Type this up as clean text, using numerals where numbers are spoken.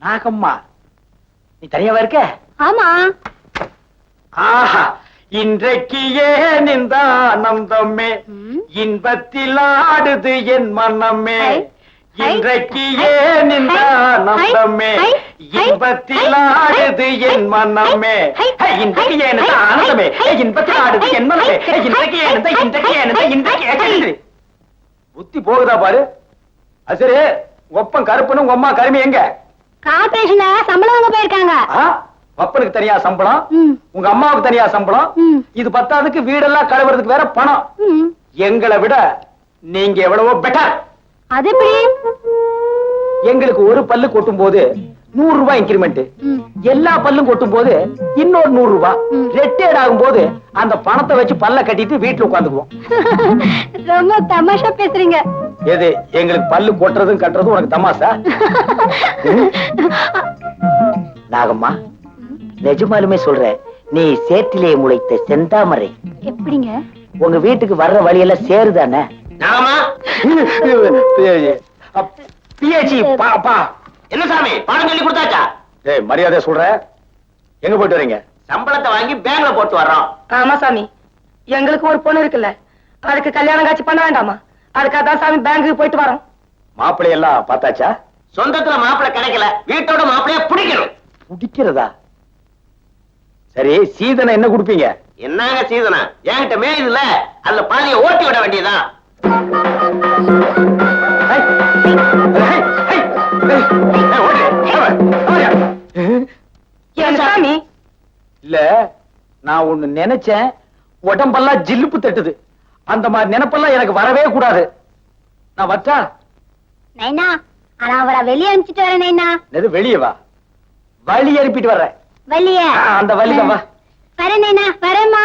நாகம்மா, நீ தனியாவா இருக்க? ஆமா. ஆஹா, இன்றைக்கு ஏன் இந்த ஆனந்தமே, இன்பத்தில் ஆடுது என் மனமே. இன்றைக்கு ஏன் இந்த ஆனந்தமே, இன்பத்தில் ஆடுது என் மனமே. இன்றைக்கு ஏன் இந்த ஆனந்தமே, இன்பத்தில் ஆடுது என் மனமே. இன்றைக்கு ஏன் புத்தி போகுதா பாரு. அசரி, ஒப்பம் கருப்புன்னு உங்க அம்மா கருமி எங்க? கார்பரேஷன்ல சம்பளம் வாங்க போயிருக்காங்க. அப்பனுக்கு தனியா சம்பளம், உங்க அம்மாவுக்கு தனியா சம்பளம். இது பத்தாதுக்கு வீடெல்லாம் கழுவுறதுக்கு வேற பணம். எங்களை விட நீங்க எவ்வளவோ பெட்டர். அது எப்படி? எங்களுக்கு ஒரு பல்லு கொட்டும் போது 100 ரூபாய் இன்கிரிமெண்ட், எல்லா பல்லும் கொட்டும் போது இன்னொரு 100 ரூபாய். ரெட்டேட் ஆகும் போது அந்த பணத்தை வச்சு பல்ல கட்டிட்டு வீட்டுல உட்காந்துக்குவோம். ரொம்ப தமாஷா பேசுறீங்க. எது எங்களுக்கு பல்லு கொட்டுறதும் கட்டுறதும் உனக்கு தமாசா? நாகம்மா, நிஜமாலுமே சொல்றேன், நீ சேற்றிலே முளைத்த செந்தாமரை. எப்படிங்க? உங்க வீட்டுக்கு வர்ற வழியெல்லாம் சேருதானே? நாகம்மா, பிஏஜி பாப்பா. என்ன சாமி, பணம் சொல்லி கொடுத்தாச்சா? ஏய், மரியாதை சொல்ற. எங்க போயிட்டு வரீங்க? சம்பளத்தை வாங்கி பேங்க்ல போட்டு வர்றோம். ஆமா சாமி, எங்களுக்கு ஒரு பொண்ணு இருக்குல்ல, அதுக்கு கல்யாணம் காட்சி பண்ண வேண்டாமா? அதுக்காக தான் சாமி பேங்க்குக்கு போயிட்டு வரோம். மாப்பிள்ளை எல்லாம் பார்த்தாச்சா? சொந்தத்துல மாப்பிள்ளை கிடைக்கல, வீட்டோட மாப்பிள்ளைய பிடிக்கணும். பிடிக்கிறதா? சரி, சீதனை என்ன கொடுப்பீங்க? என்னங்க சீதனா, என்கிட்ட மேயுதுல, அதுல பாதிய ஓட்டி விட வேண்டியதான். சாமி இல்ல, நான் ஒண்ணு நினைச்சேன், உடம்பெல்லாம் ஜில்லுப்பு தட்டுது. அந்த மாதிரி நினைப்பெல்லாம் எனக்கு வரவே கூடாது. நான் வச்சா நைனா, ஆனா அவரை வெளியே அனுப்பிச்சிட்டு வரேன். நைனா, எது வெளியே வா, வழி அனுப்பிட்டு வர்றேன். வெளியே அந்த வழியில வா. வரேன் நைனா, வரேம்மா.